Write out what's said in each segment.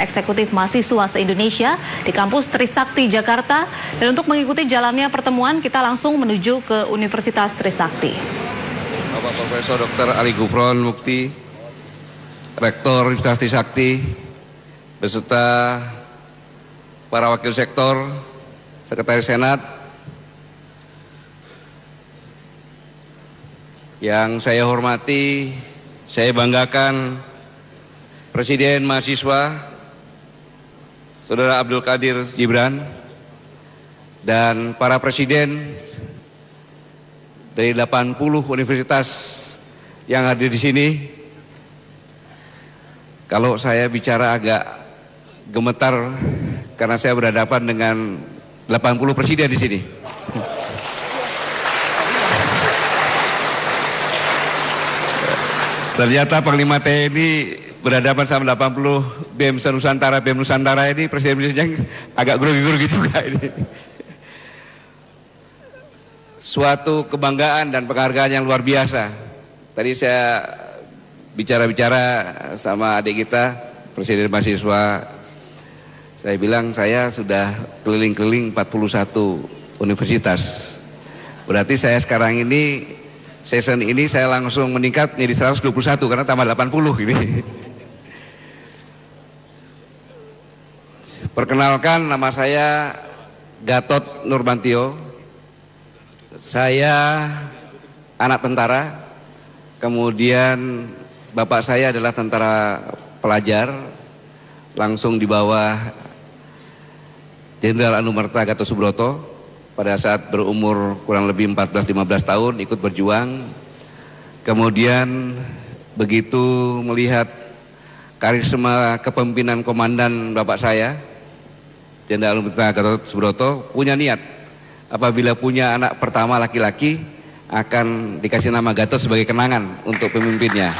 Eksekutif Mahasiswa se-Indonesia di kampus Trisakti, Jakarta. Dan untuk mengikuti jalannya pertemuan, kita langsung menuju ke Universitas Trisakti. Bapak Profesor Dr. Ali Gufron Mukti, Rektor Universitas Trisakti, beserta para wakil sektor, Sekretaris Senat, yang saya hormati, saya banggakan Presiden Mahasiswa Saudara Abdul Qadir Gibran, dan para presiden dari 80 universitas yang hadir di sini. Kalau saya bicara agak gemetar karena saya berhadapan dengan 80 presiden di sini. Ternyata Panglima TNI berhadapan sama 80 BEM Nusantara, BEM Nusantara ini presiden-presidennya agak grogi-grogi juga ini. Suatu kebanggaan dan penghargaan yang luar biasa. Tadi saya bicara-bicara sama adik kita, Presiden Mahasiswa, saya bilang saya sudah keliling-keliling 41 universitas. Berarti saya sekarang ini, season ini saya langsung meningkat menjadi 121 karena tambah 80 ini. Perkenalkan, nama saya Gatot Nurmantio. Saya anak tentara, kemudian bapak saya adalah tentara pelajar, langsung di bawah Jenderal Anumerta Gatot Subroto. Pada saat berumur kurang lebih 14-15 tahun ikut berjuang. Kemudian begitu melihat karisma kepemimpinan komandan bapak saya, Jenderal Anumerta Gatot Subroto, punya niat apabila punya anak pertama laki-laki akan dikasih nama Gatot sebagai kenangan untuk pemimpinnya.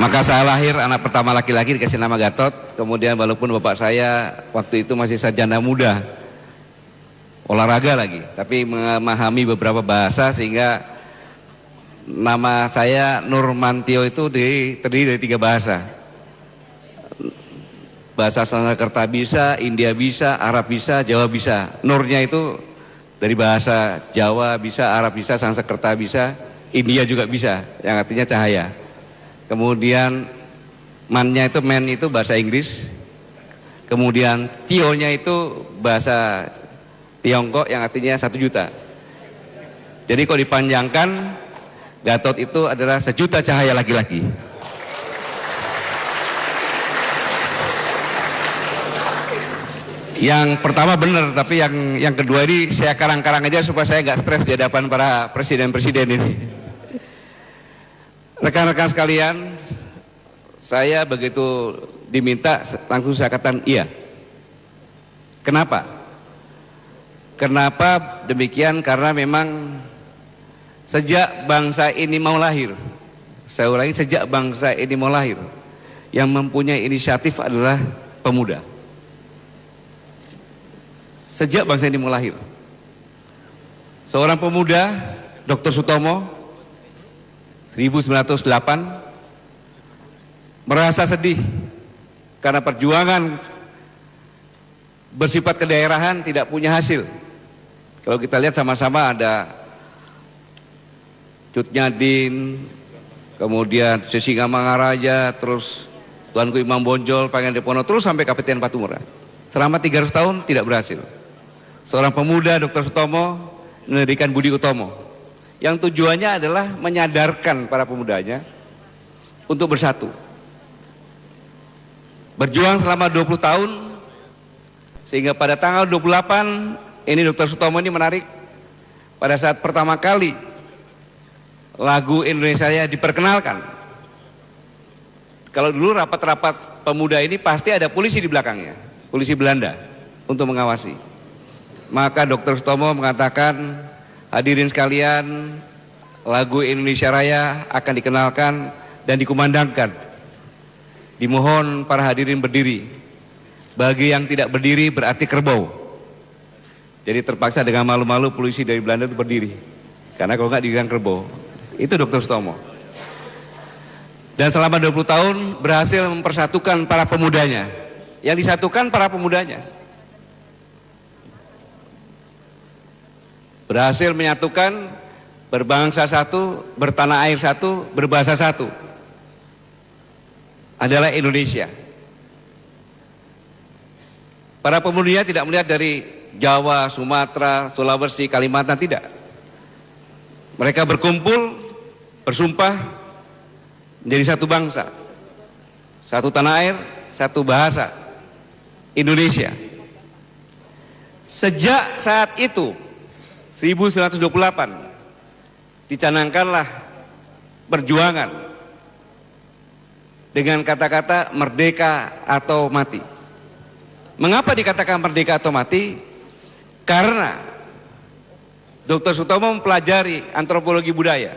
Maka saya lahir anak pertama laki-laki dikasih nama Gatot. Kemudian walaupun bapak saya waktu itu masih sarjana muda, olahraga lagi, tapi memahami beberapa bahasa sehingga nama saya Nurmantio itu terdiri dari 3 bahasa. Bahasa Sanskerta bisa, India bisa, Arab bisa, Jawa bisa. Nurnya itu dari bahasa Jawa bisa, Arab bisa, Sanskerta bisa, India juga bisa, yang artinya cahaya. Kemudian man-nya itu bahasa Inggris. Kemudian Tio-nya itu bahasa Tiongkok yang artinya 1 juta. Jadi kalau dipanjangkan, Gatot itu adalah 1 juta cahaya laki-laki. Yang pertama benar, tapi yang kedua ini saya karang-karang aja supaya saya nggak stres di hadapan para presiden-presiden ini. Rekan-rekan sekalian, saya begitu diminta langsung saya katakan iya. Kenapa? Kenapa demikian? Karena memang sejak bangsa ini mau lahir, saya ulangi, sejak bangsa ini mau lahir, yang mempunyai inisiatif adalah pemuda. Sejak bangsa ini mau lahir, seorang pemuda, Dr. Sutomo, 1908, merasa sedih karena perjuangan bersifat kedaerahan tidak punya hasil. Kalau kita lihat sama-sama ada Cut Nyadin, kemudian Sisinga Mangaraja, terus Tuanku Imam Bonjol, Pangeran Diponegoro, terus sampai Kapiten Patumura. Selama 300 tahun tidak berhasil. Seorang pemuda, Dr. Sutomo, mendirikan Budi Utomo, yang tujuannya adalah menyadarkan para pemudanya untuk bersatu. Berjuang selama 20 tahun, sehingga pada tanggal 28, ini Dr. Sutomo ini menarik, pada saat pertama kali lagu Indonesia Raya diperkenalkan. Kalau dulu rapat-rapat pemuda ini pasti ada polisi di belakangnya, polisi Belanda untuk mengawasi. Maka Dr. Sutomo mengatakan, hadirin sekalian, lagu Indonesia Raya akan dikenalkan dan dikumandangkan. Dimohon para hadirin berdiri. Bagi yang tidak berdiri berarti kerbau. Jadi terpaksa dengan malu-malu polisi dari Belanda itu berdiri. Karena kalau nggak dikira kerbau. Itu Dr. Sutomo. Dan selama 20 tahun berhasil mempersatukan para pemudanya. Yang disatukan para pemudanya. Berhasil menyatukan berbangsa satu, bertanah air satu, berbahasa satu. Adalah Indonesia. Para pemudanya tidak melihat dari Jawa, Sumatera, Sulawesi, Kalimantan, tidak. Mereka berkumpul, bersumpah menjadi satu bangsa, satu tanah air, satu bahasa, Indonesia. Sejak saat itu, 1928, dicanangkanlah perjuangan dengan kata-kata merdeka atau mati. Mengapa dikatakan merdeka atau mati? Karena Dr. Sutomo mempelajari antropologi budaya,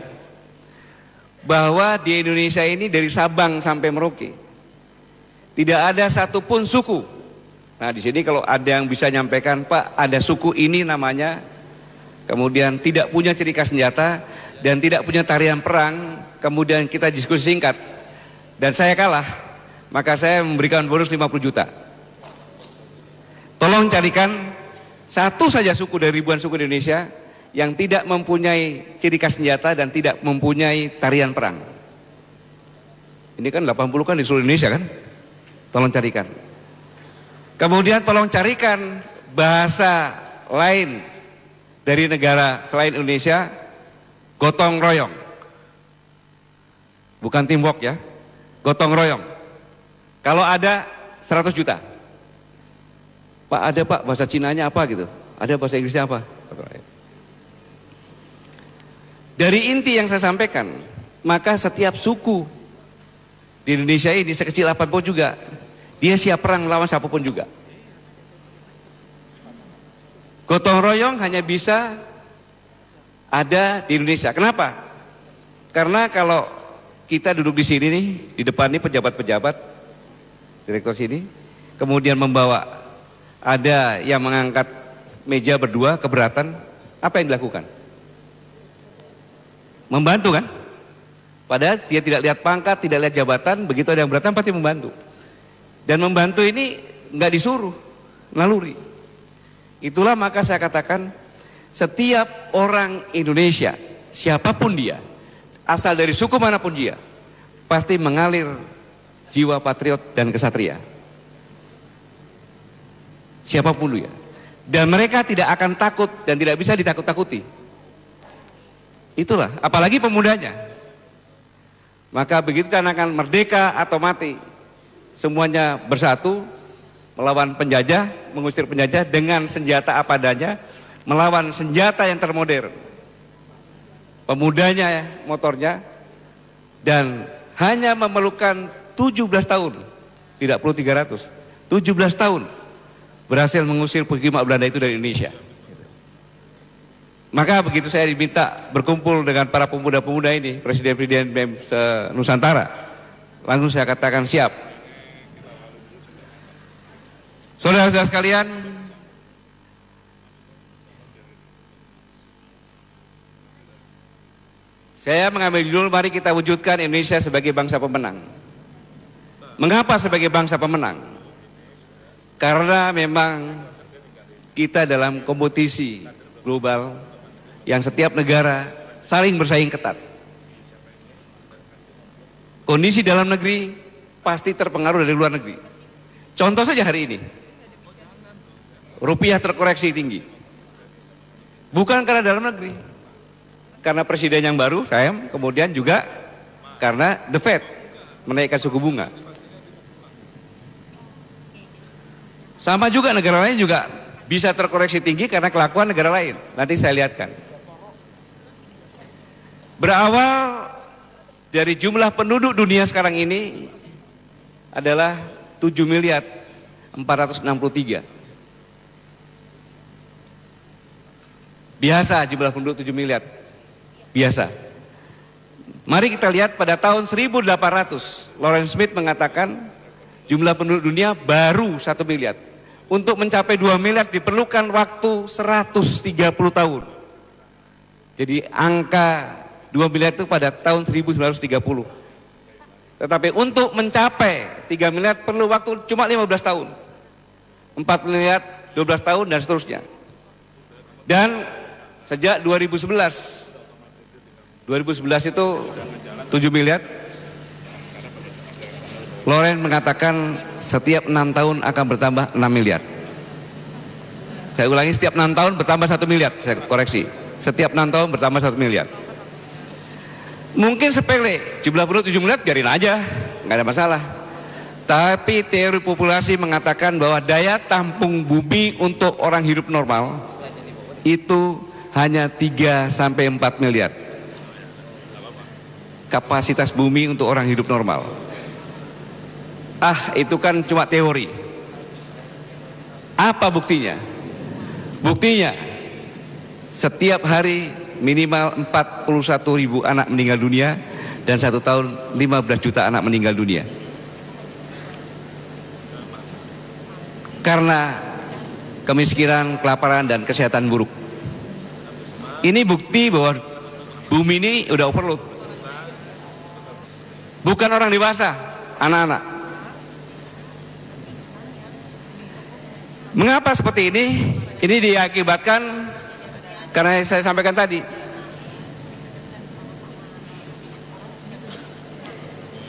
bahwa di Indonesia ini dari Sabang sampai Merauke tidak ada satupun suku. Nah, di sini kalau ada yang bisa nyampaikan, Pak, ada suku ini namanya, kemudian tidak punya ciri khas senjata dan tidak punya tarian perang, kemudian kita diskusi singkat dan saya kalah, maka saya memberikan bonus 50 juta. Tolong carikan satu saja suku dari ribuan suku di Indonesia yang tidak mempunyai ciri khas senjata dan tidak mempunyai tarian perang. Ini kan 80 kan di seluruh Indonesia kan? Tolong carikan. Kemudian tolong carikan bahasa lain dari negara selain Indonesia, gotong royong. Bukan teamwork ya, gotong royong. Kalau ada 100 juta. Pak, ada Pak, bahasa Cinanya apa gitu? Ada bahasa Inggrisnya apa? Dari inti yang saya sampaikan, maka setiap suku di Indonesia ini sekecil apapun juga, dia siap perang melawan siapapun juga. Gotong royong hanya bisa ada di Indonesia. Kenapa? Karena kalau kita duduk di sini nih, di depan nih pejabat-pejabat, direktur sini, kemudian membawa, ada yang mengangkat meja berdua keberatan, apa yang dilakukan? Membantu kan? Padahal dia tidak lihat pangkat, tidak lihat jabatan, begitu ada yang beratan pasti membantu. Dan membantu ini nggak disuruh, naluri. Itulah maka saya katakan, setiap orang Indonesia, siapapun dia, asal dari suku manapun dia, pasti mengalir jiwa patriot dan kesatria. Siapapun dia. Dan mereka tidak akan takut dan tidak bisa ditakut-takuti. Itulah, apalagi pemudanya. Maka begitu canangkan merdeka atau mati, semuanya bersatu melawan penjajah, mengusir penjajah dengan senjata apa adanya, melawan senjata yang termodern. Pemudanya, motornya, dan hanya memerlukan 17 tahun, tidak perlu 300, 17 tahun berhasil mengusir penghijrah Belanda itu dari Indonesia. Maka begitu saya diminta berkumpul dengan para pemuda-pemuda ini, Presiden-Presiden BEM Nusantara, langsung saya katakan siap. Saudara-saudara sekalian, saya mengambil judul, mari kita wujudkan Indonesia sebagai bangsa pemenang. Mengapa sebagai bangsa pemenang? Karena memang kita dalam kompetisi global yang setiap negara saling bersaing ketat. Kondisi dalam negeri pasti terpengaruh dari luar negeri. Contoh saja hari ini, rupiah terkoreksi tinggi. Bukan karena dalam negeri, karena presiden yang baru, kemudian juga karena The Fed menaikkan suku bunga. Sama juga negara lain juga bisa terkoreksi tinggi karena kelakuan negara lain. Nanti saya lihatkan. Berawal dari jumlah penduduk dunia sekarang ini adalah 7.463.000.000. Biasa jumlah penduduk 7 miliar. Biasa. Mari kita lihat pada tahun 1800, Lawrence Smith mengatakan jumlah penduduk dunia baru 1 miliar. Untuk mencapai 2 miliar diperlukan waktu 130 tahun. Jadi angka 2 miliar itu pada tahun 1930. Tetapi untuk mencapai 3 miliar perlu waktu cuma 15 tahun. 4 miliar, 12 tahun dan seterusnya. Dan sejak 2011 itu 7 miliar. Loren mengatakan setiap 6 tahun akan bertambah 6 miliar. Saya ulangi, setiap 6 tahun bertambah 1 miliar. Saya koreksi, setiap 6 tahun bertambah 1 miliar. Mungkin sepele, jumlah penduduk 7 miliar biarin aja, nggak ada masalah. Tapi teori populasi mengatakan bahwa daya tampung bumi untuk orang hidup normal itu hanya 3 sampai 4 miliar. Kapasitas bumi untuk orang hidup normal. Itu kan cuma teori. Apa buktinya? Buktinya setiap hari minimal 41.000 anak meninggal dunia dan 1 tahun 15 juta anak meninggal dunia. Karena kemiskinan, kelaparan dan kesehatan buruk. Ini bukti bahwa bumi ini udah overload. Bukan orang dewasa, anak-anak. Mengapa seperti ini? Ini diakibatkan karena saya sampaikan tadi,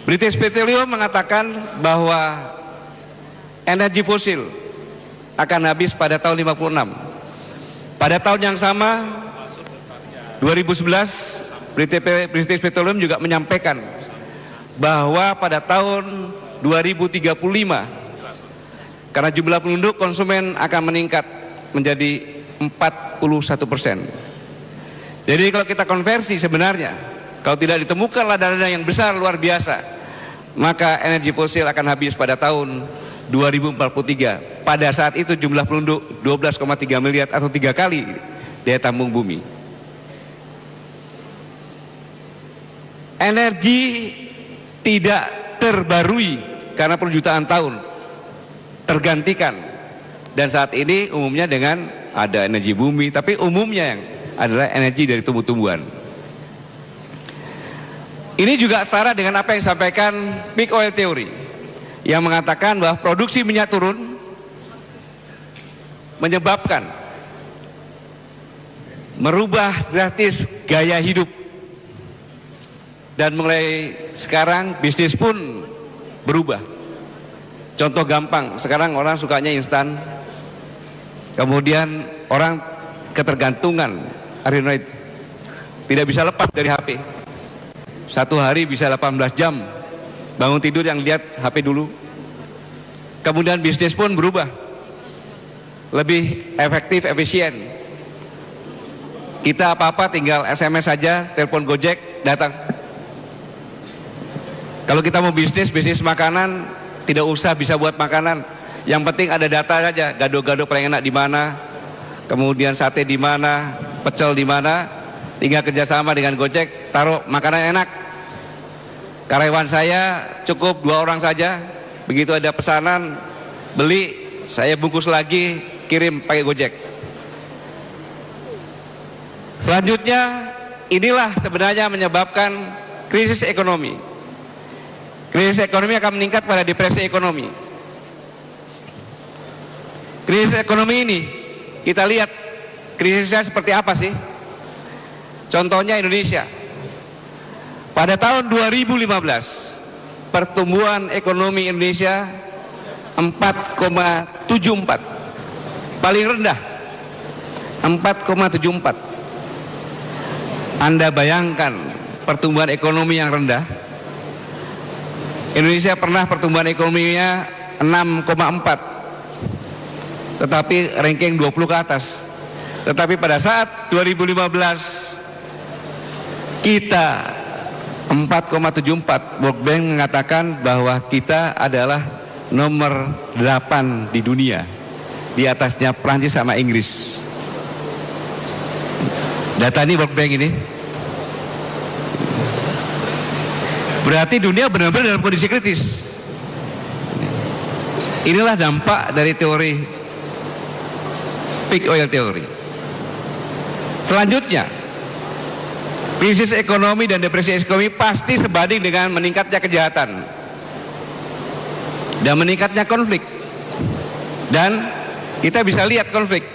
British Petroleum mengatakan bahwa energi fosil akan habis pada tahun 56. Pada tahun yang sama, 2011, British Petroleum juga menyampaikan bahwa pada tahun 2035, karena jumlah penduduk, konsumen akan meningkat menjadi 41%. Jadi kalau kita konversi sebenarnya, kalau tidak ditemukan ladang-ladang yang besar luar biasa, maka energi fosil akan habis pada tahun 2043. Pada saat itu jumlah penduduk 12,3 miliar atau 3 kali daya tampung bumi. Energi tidak terbarui karena perlu jutaan tahun, tergantikan. Dan saat ini umumnya dengan ada energi bumi, tapi umumnya yang adalah energi dari tumbuh-tumbuhan. Ini juga setara dengan apa yang disampaikan peak oil theory, yang mengatakan bahwa produksi minyak turun menyebabkan merubah drastis gaya hidup. Dan mulai sekarang bisnis pun berubah. Contoh gampang, sekarang orang sukanya instan. Kemudian orang ketergantungan, tidak bisa lepas dari HP. Satu hari bisa 18 jam, bangun tidur yang lihat HP dulu. Kemudian bisnis pun berubah, lebih efektif, efisien. Kita apa-apa tinggal SMS saja, telepon Gojek, datang. Kalau kita mau bisnis makanan, tidak usah bisa buat makanan. Yang penting ada data saja, gado-gado paling enak di mana, kemudian sate di mana, pecel di mana, tinggal kerjasama dengan Gojek, taruh makanan enak. Karyawan saya cukup 2 orang saja, begitu ada pesanan, beli, saya bungkus lagi, kirim pakai Gojek. Selanjutnya, inilah sebenarnya menyebabkan krisis ekonomi. Krisis ekonomi akan meningkat pada depresi ekonomi. Krisis ekonomi ini, kita lihat krisisnya seperti apa sih? Contohnya Indonesia. Pada tahun 2015, pertumbuhan ekonomi Indonesia 4,74. Paling rendah, 4,74. Anda bayangkan pertumbuhan ekonomi yang rendah. Indonesia pernah pertumbuhan ekonominya 6,4, tetapi ranking 20 ke atas. Tetapi pada saat 2015 kita 4,74. World Bank mengatakan bahwa kita adalah nomor 8 di dunia, di atasnya Prancis sama Inggris. Data ini World Bank ini. Berarti dunia benar-benar dalam kondisi kritis. Inilah dampak dari teori peak oil theory. Selanjutnya, krisis ekonomi dan depresi ekonomi pasti sebanding dengan meningkatnya kejahatan dan meningkatnya konflik. Dan kita bisa lihat konflik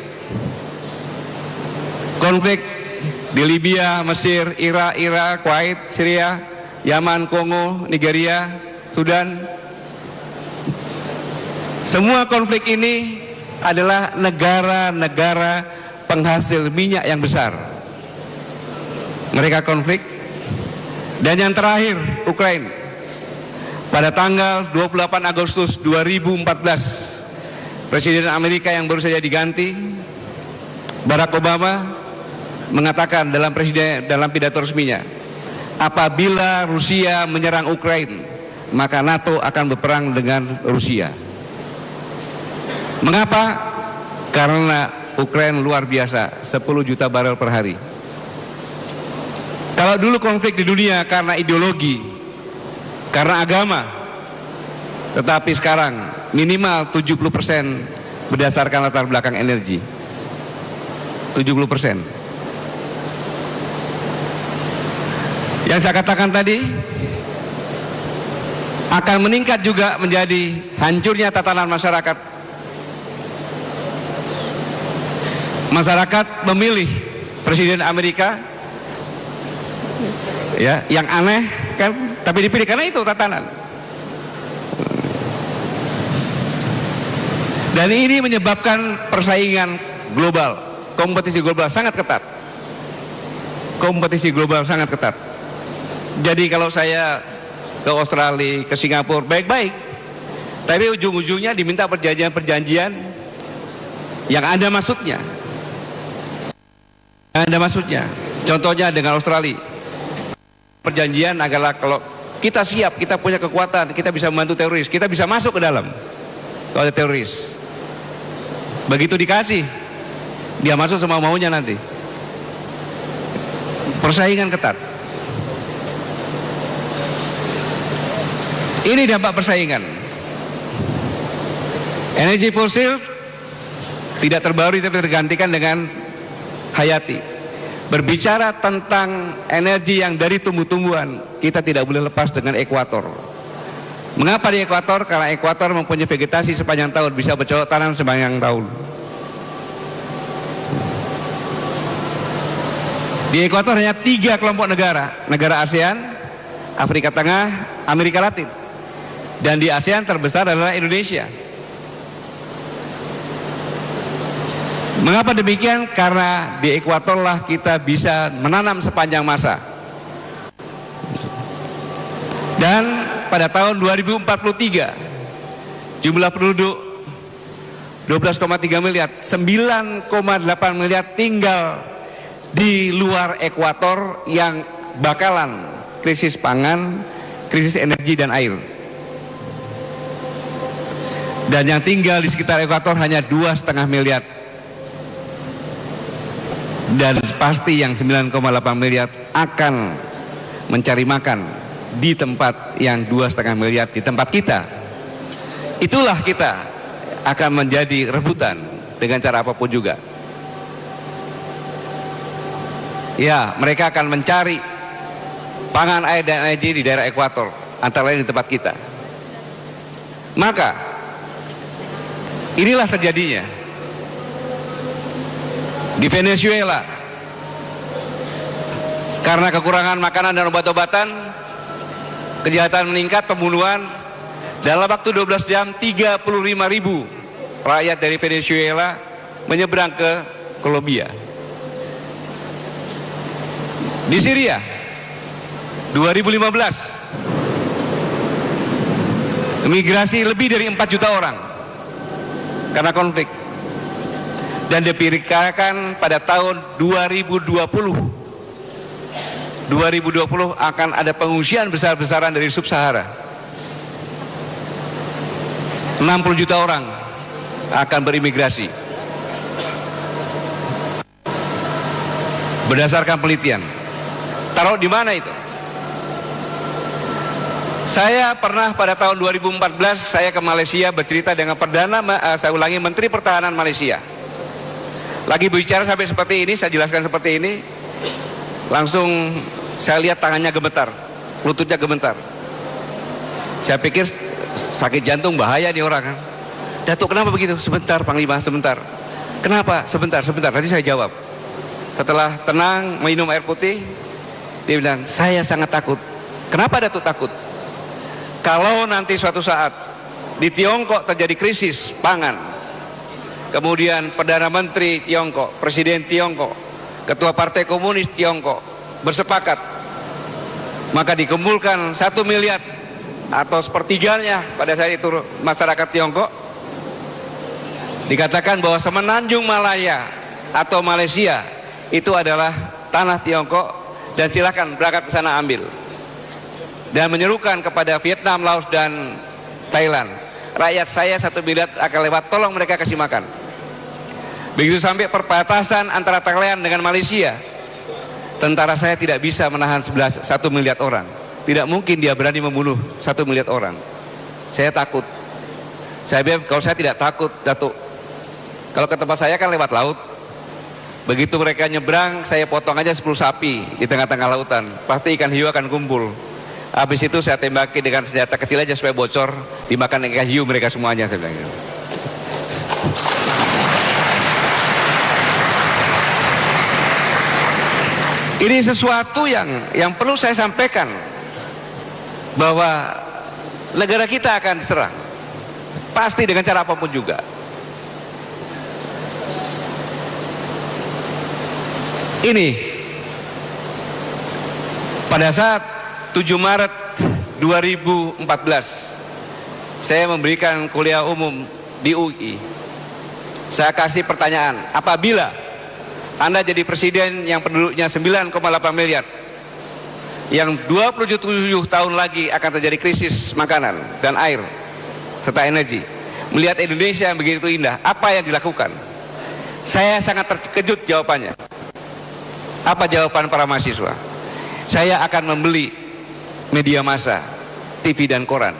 di Libya, Mesir, Irak, Kuwait, Syria, Yaman, Kongo, Nigeria, Sudan. Semua konflik ini adalah negara-negara penghasil minyak yang besar. Mereka konflik. Dan yang terakhir, Ukraina. Pada tanggal 28 Agustus 2014, Presiden Amerika yang baru saja diganti, Barack Obama, mengatakan dalam pidato resminya, apabila Rusia menyerang Ukraina, maka NATO akan berperang dengan Rusia. Mengapa? Karena Ukraina luar biasa, 10 juta barel per hari. Kalau dulu konflik di dunia karena ideologi, karena agama, tetapi sekarang minimal 70% berdasarkan latar belakang energi. 70%. Yang saya katakan tadi akan meningkat juga menjadi hancurnya tatanan masyarakat. Masyarakat memilih Presiden Amerika, ya, yang aneh kan, tapi dipilih karena itu tatanan. Dan ini menyebabkan persaingan global, kompetisi global sangat ketat. Kompetisi global sangat ketat. Jadi kalau saya ke Australia, ke Singapura, baik-baik, tapi ujung-ujungnya diminta perjanjian-perjanjian yang ada maksudnya. Yang ada maksudnya. Contohnya dengan Australia, perjanjian adalah kalau kita siap, kita punya kekuatan, kita bisa membantu teroris, kita bisa masuk ke dalam kalau ada teroris. Begitu dikasih, dia masuk sama maunya nanti. Persaingan ketat. Ini dampak persaingan. Energi fosil tidak terbaru tapi tergantikan dengan hayati. Berbicara tentang energi yang dari tumbuh-tumbuhan, kita tidak boleh lepas dengan ekuator. Mengapa di ekuator? Karena ekuator mempunyai vegetasi sepanjang tahun, bisa bercocok tanam sepanjang tahun. Di ekuator hanya 3 kelompok negara, negara ASEAN, Afrika Tengah, Amerika Latin. Dan di ASEAN terbesar adalah Indonesia. Mengapa demikian? Karena di ekuator lah kita bisa menanam sepanjang masa. Dan pada tahun 2043 jumlah penduduk 12,3 miliar, 9,8 miliar tinggal di luar ekuator yang bakalan krisis pangan, krisis energi dan air. Dan yang tinggal di sekitar ekuator hanya 2,5 miliar. Dan pasti yang 9,8 miliar akan mencari makan di tempat yang 2,5 miliar di tempat kita. Itulah kita akan menjadi rebutan dengan cara apapun juga. Ya, mereka akan mencari pangan, air dan energi di daerah ekuator, antara lain di tempat kita. Maka inilah terjadinya di Venezuela. Karena kekurangan makanan dan obat-obatan, kejahatan meningkat, pembunuhan. Dalam waktu 12 jam 35.000 rakyat dari Venezuela menyeberang ke Kolombia. Di Syria 2015 migrasi lebih dari 4 juta orang karena konflik. Dan diperkirakan pada tahun 2020 akan ada pengungsian besar-besaran dari sub-Sahara. 60 juta orang akan berimigrasi. Berdasarkan penelitian. Taruh di mana itu? Saya pernah pada tahun 2014 saya ke Malaysia bercerita dengan Menteri Pertahanan Malaysia. Lagi bicara sampai seperti ini, saya jelaskan seperti ini. Langsung saya lihat tangannya gemetar, lututnya gemetar. Saya pikir sakit jantung, bahaya nih orang kan. Datuk, kenapa begitu? Sebentar Panglima, sebentar. Kenapa? Sebentar. Tadi saya jawab. Setelah tenang minum air putih, dia bilang, saya sangat takut. Kenapa Datuk takut? Kalau nanti suatu saat di Tiongkok terjadi krisis pangan, kemudian Perdana Menteri Tiongkok, Presiden Tiongkok, Ketua Partai Komunis Tiongkok bersepakat, maka dikumpulkan 1 miliar atau sepertiganya pada saat itu masyarakat Tiongkok, dikatakan bahwa semenanjung Malaya atau Malaysia itu adalah tanah Tiongkok dan silakan berangkat ke sana ambil. Dan menyerukan kepada Vietnam, Laos dan Thailand, rakyat saya 1 miliar akan lewat, tolong mereka kasih makan. Begitu sampai perbatasan antara Thailand dengan Malaysia, tentara saya tidak bisa menahan 1 miliar orang. Tidak mungkin dia berani membunuh 1 miliar orang. Saya takut. Saya bilang, kalau saya tidak takut, Datuk, kalau ke tempat saya kan lewat laut. Begitu mereka nyebrang, saya potong aja 10 sapi di tengah-tengah lautan. Pasti ikan hiu akan kumpul. Habis itu saya tembaki dengan senjata kecil aja supaya bocor, dimakan ikan hiu mereka semuanya, saya bilang gitu. Ini sesuatu yang perlu saya sampaikan, bahwa negara kita akan diserang, pasti dengan cara apapun juga. Ini pada saat 7 Maret 2014 saya memberikan kuliah umum di UI. Saya kasih pertanyaan, apabila Anda jadi presiden yang penduduknya 9,8 miliar, yang 27 tahun lagi akan terjadi krisis makanan dan air serta energi, melihat Indonesia yang begitu indah, apa yang dilakukan? Saya sangat terkejut jawabannya. Apa jawaban para mahasiswa? Saya akan membeli media massa, TV dan koran.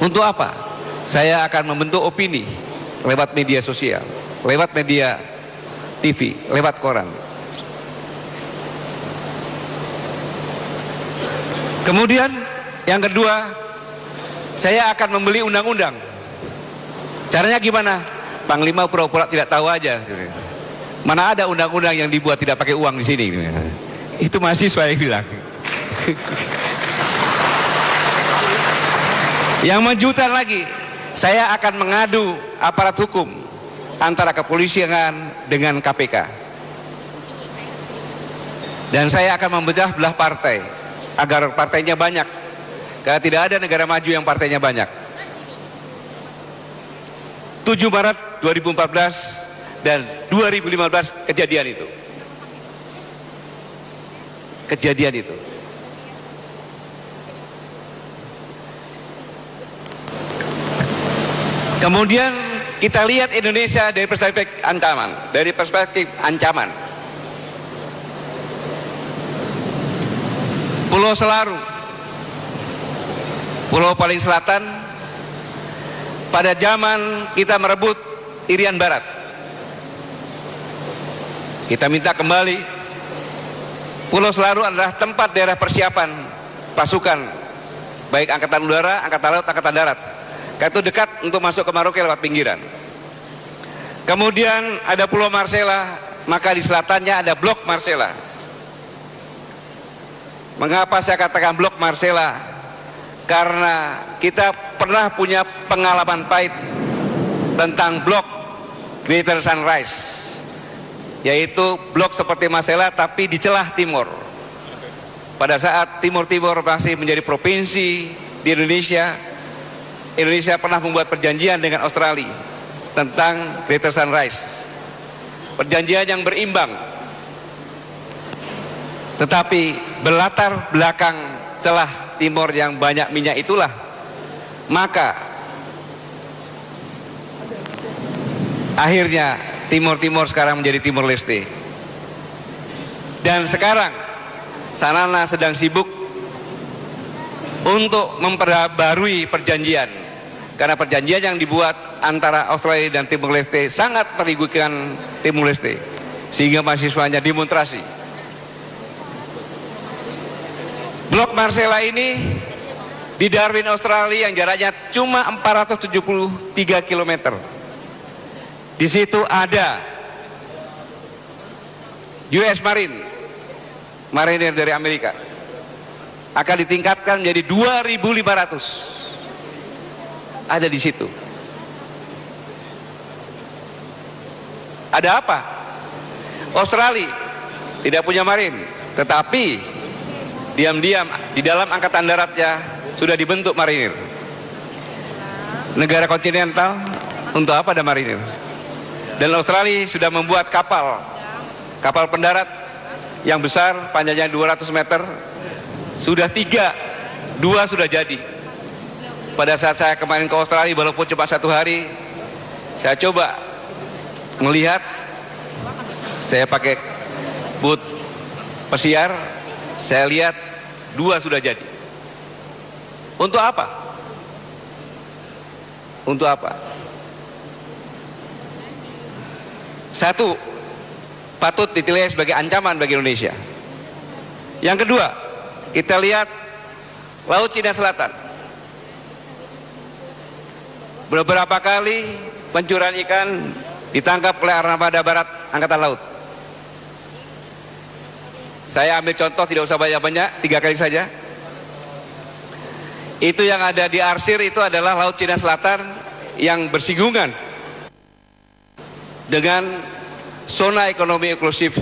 Untuk apa? Saya akan membentuk opini lewat media sosial, lewat media TV, lewat koran. Kemudian yang kedua, saya akan membeli undang-undang. Caranya gimana? Panglima pura-pura tidak tahu aja. Mana ada undang-undang yang dibuat tidak pakai uang di sini? Itu mahasiswa yang bilang. Yang menjutan lagi, saya akan mengadu aparat hukum antara kepolisian dengan KPK. Dan saya akan memecah belah partai agar partainya banyak, karena tidak ada negara maju yang partainya banyak. 7 Maret 2014 dan 2015 kejadian itu. Kemudian kita lihat Indonesia dari perspektif ancaman. Pulau Selaru, pulau paling selatan, pada zaman kita merebut Irian Barat, kita minta kembali. Pulau Selaru adalah tempat daerah persiapan pasukan, baik Angkatan Udara, Angkatan Laut, Angkatan Darat. Karena itu dekat untuk masuk ke Maroke lewat pinggiran. Kemudian ada Pulau Marcella, maka di selatannya ada Blok Marcella. Mengapa saya katakan Blok Marcella? Karena kita pernah punya pengalaman pahit tentang blok Greater Sunrise, yaitu blok seperti Marcella tapi di celah timur. Pada saat Timur-Timur masih menjadi provinsi di Indonesia, Indonesia pernah membuat perjanjian dengan Australia tentang Greater Sunrise. Perjanjian yang berimbang, tetapi berlatar belakang celah timur yang banyak minyak itulah, maka akhirnya Timur-Timur sekarang menjadi Timur Leste. Dan sekarang Sanana sedang sibuk untuk memperbarui perjanjian, karena perjanjian yang dibuat antara Australia dan Timur Leste sangat merugikan Timur Leste. sehingga mahasiswanya demonstrasi. Blok Marcella ini di Darwin, Australia, yang jaraknya cuma 473 km. Di situ ada US Marinir dari Amerika. Akan ditingkatkan menjadi 2.500. Ada di situ. Ada apa? Australia tidak punya marin, tetapi diam-diam di dalam angkatan daratnya sudah dibentuk marinir. Negara kontinental untuk apa ada marinir? Dan Australia sudah membuat kapal pendarat yang besar, panjangnya 200 meter. Sudah 2 sudah jadi. Pada saat saya kemarin ke Australia, walaupun cuma 1 hari, saya coba melihat, saya pakai boot pesiar, saya lihat 2 sudah jadi. Untuk apa? Untuk apa? Satu, patut ditilai sebagai ancaman bagi Indonesia. Yang kedua, kita lihat Laut Cina Selatan. Beberapa kali pencurian ikan ditangkap oleh Armada Barat Angkatan Laut. Saya ambil contoh, tidak usah banyak-banyak, 3 kali saja. Itu yang ada di arsir itu adalah Laut Cina Selatan yang bersinggungan dengan zona ekonomi eksklusif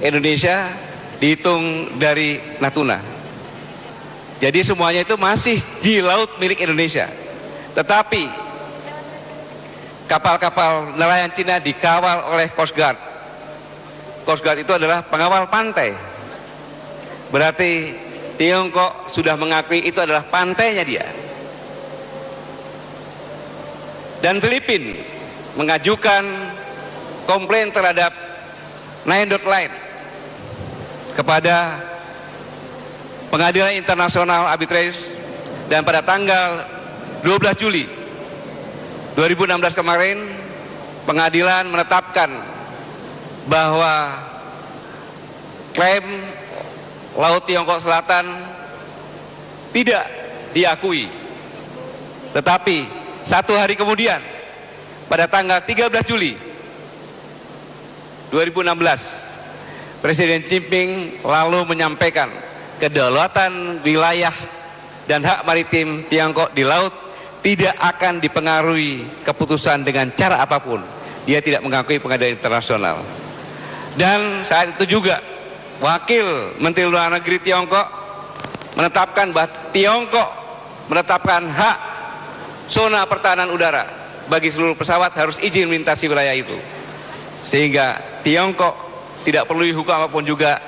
Indonesia, dihitung dari Natuna. Jadi semuanya itu masih di laut milik Indonesia. Tetapi kapal-kapal nelayan Cina dikawal oleh Coast Guard. Coast Guard itu adalah pengawal pantai. Berarti Tiongkok sudah mengakui itu adalah pantainya dia. Dan Filipina mengajukan komplain terhadap Nine Dot Line kepada Pengadilan Internasional Arbitrage, dan pada tanggal 12 Juli 2016 kemarin pengadilan menetapkan bahwa klaim Laut Tiongkok Selatan tidak diakui. Tetapi 1 hari kemudian pada tanggal 13 Juli 2016 Presiden Xi Jinping lalu menyampaikan kedaulatan wilayah dan hak maritim Tiongkok di laut tidak akan dipengaruhi keputusan dengan cara apapun. Dia tidak mengakui pengadilan internasional. Dan saat itu juga Wakil Menteri Luar Negeri Tiongkok menetapkan bahwa Tiongkok menetapkan hak zona pertahanan udara bagi seluruh pesawat harus izin melintasi wilayah itu. Sehingga Tiongkok tidak perlu hukum apapun juga,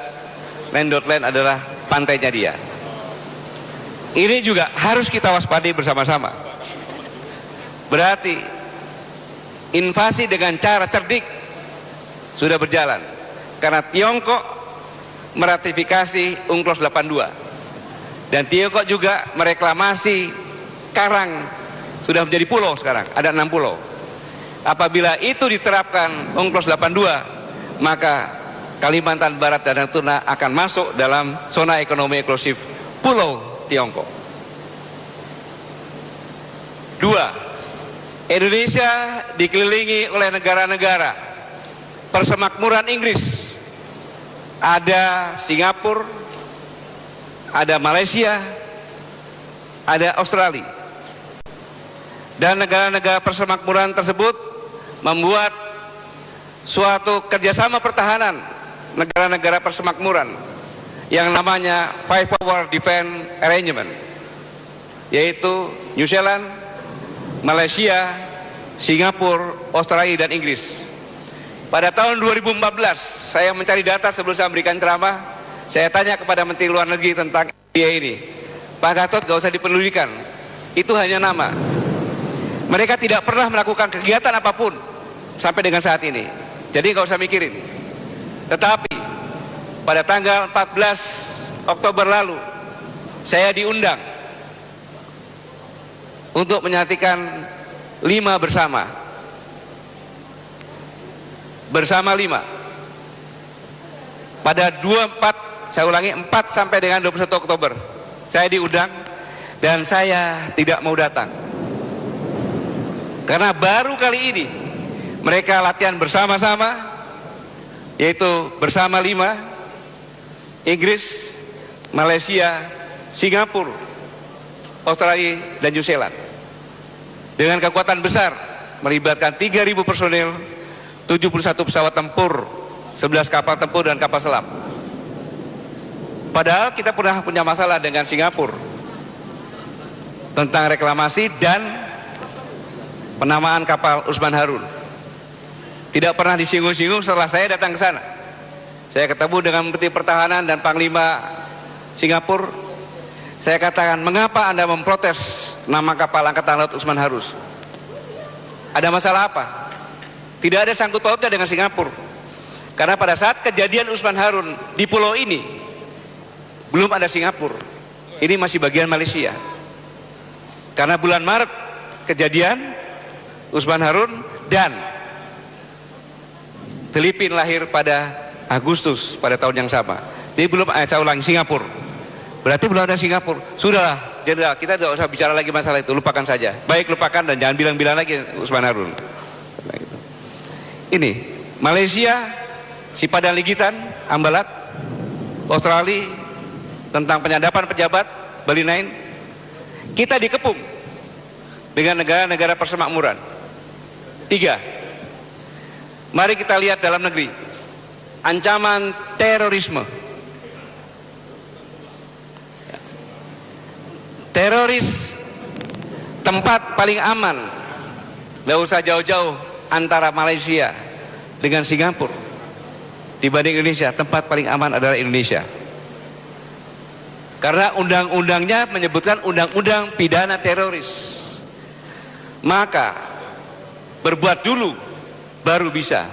Nine Dot Line adalah pantainya dia. Ini juga harus kita waspadai bersama-sama. Berarti invasi dengan cara cerdik sudah berjalan, karena Tiongkok meratifikasi UNCLOS 82 dan Tiongkok juga mereklamasi karang, sudah menjadi pulau sekarang, ada 6 pulau. Apabila itu diterapkan UNCLOS 82, maka Kalimantan Barat dan Natuna akan masuk dalam zona ekonomi eksklusif Pulau Tiongkok. 2. Indonesia dikelilingi oleh negara-negara persemakmuran Inggris. Ada Singapura, ada Malaysia, ada Australia. Dan negara-negara persemakmuran tersebut membuat suatu kerjasama pertahanan negara-negara persemakmuran yang namanya Five Power Defense Arrangement, yaitu New Zealand, Malaysia, Singapura, Australia, dan Inggris. Pada tahun 2014 saya mencari data sebelum saya memberikan ceramah. Saya tanya kepada Menteri Luar Negeri tentang dia ini, Pak Gatot gak usah dipedulikan, itu hanya nama. Mereka tidak pernah melakukan kegiatan apapun sampai dengan saat ini, jadi gak usah mikirin. Tetapi pada tanggal 14 Oktober lalu saya diundang untuk menyatikan 5 bersama 5 pada 24, saya ulangi 4 sampai dengan 21 Oktober saya diundang dan saya tidak mau datang. Karena baru kali ini mereka latihan bersama-sama, yaitu bersama 5, Inggris, Malaysia, Singapura, Australia, dan New Zealand. Dengan kekuatan besar, melibatkan 3.000 personil, 71 pesawat tempur, 11 kapal tempur dan kapal selam. Padahal kita pernah punya masalah dengan Singapura tentang reklamasi dan penamaan kapal Usman Harun. Tidak pernah disinggung-singgung setelah saya datang ke sana. Saya ketemu dengan Menteri Pertahanan dan Panglima Singapura. Saya katakan, mengapa Anda memprotes nama kapal Angkatan Laut Usman Harun? Ada masalah apa? Tidak ada sangkut pautnya dengan Singapura. Karena pada saat kejadian Usman Harun di pulau ini, belum ada Singapura. Ini masih bagian Malaysia. Karena bulan Maret kejadian Usman Harun dan Filipina lahir pada Agustus pada tahun yang sama. Jadi belum, saya ulangi, Singapura. Berarti belum ada Singapura. Sudahlah, jenderal, kita tidak usah bicara lagi masalah itu, lupakan saja. Baik, lupakan dan jangan bilang-bilang lagi Usman Harun. Ini Malaysia, si Padang Ligitan, Ambalat, Australia tentang penyadapan pejabat, Bali 9. Kita dikepung dengan negara-negara persemakmuran. 3. Mari kita lihat dalam negeri. Ancaman terorisme. Teroris tempat paling aman, tidak usah jauh-jauh antara Malaysia dengan Singapura dibanding Indonesia. Tempat paling aman adalah Indonesia. Karena undang-undangnya menyebutkan undang-undang pidana teroris. Maka berbuat dulu baru bisa.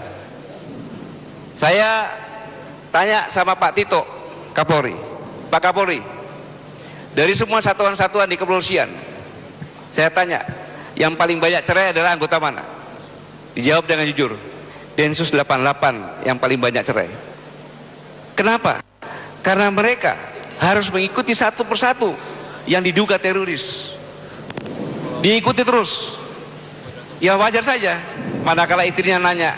Saya tanya sama Pak Tito Kapolri, Pak Kapolri, dari semua satuan-satuan di kepolisian, saya tanya, yang paling banyak cerai adalah anggota mana? Dijawab dengan jujur, Densus 88 yang paling banyak cerai. Kenapa? Karena mereka harus mengikuti satu persatu yang diduga teroris. Diikuti terus. Ya wajar saja, manakala istrinya nanya,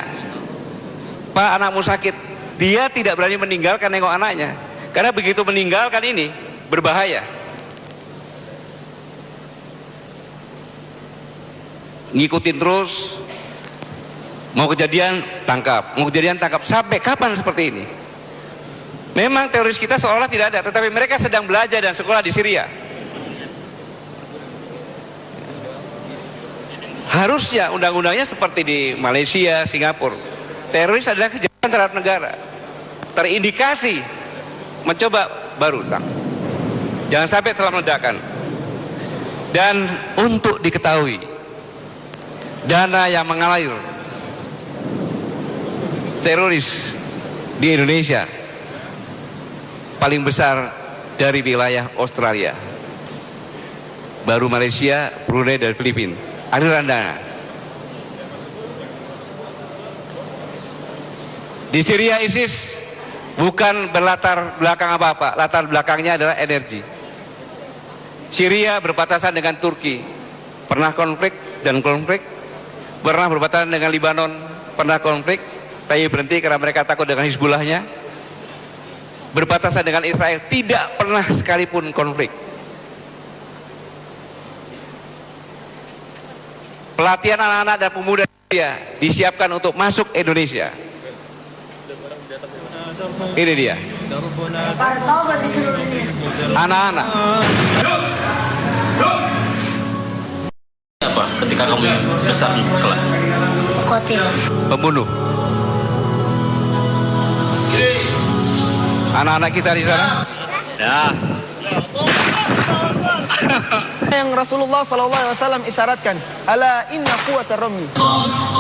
Pak, anakmu sakit, dia tidak berani meninggalkan nengok anaknya. Karena begitu meninggalkan ini, berbahaya. Ngikutin terus, mau kejadian tangkap, mau kejadian tangkap. Sampai kapan seperti ini? Memang teroris kita seolah tidak ada, tetapi mereka sedang belajar dan sekolah di Syria. Harusnya undang-undangnya seperti di Malaysia, Singapura. Teroris adalah kejahatan terhadap negara. Terindikasi mencoba baru tang. Jangan sampai telah meledakan. Dan untuk diketahui, dana yang mengalir teroris di Indonesia paling besar dari wilayah Australia, baru Malaysia, Brunei, dan Filipina. Aliran dana di Syria ISIS bukan berlatar belakang apa-apa, latar belakangnya adalah energi. Syria berbatasan dengan Turki, pernah konflik dan konflik, pernah berbatasan dengan Lebanon, pernah konflik, tapi berhenti karena mereka takut dengan Hizbullahnya. Berbatasan dengan Israel, tidak pernah sekalipun konflik. Pelatihan anak-anak dan pemuda Syria disiapkan untuk masuk Indonesia. Ini dia. Anak-anak. Apa ketika kamu besar kelak? Kotil. Pembunuh. Anak-anak kita di sana. Ya. yang Rasulullah SAW isyaratkan, ala inna quwwatar rami.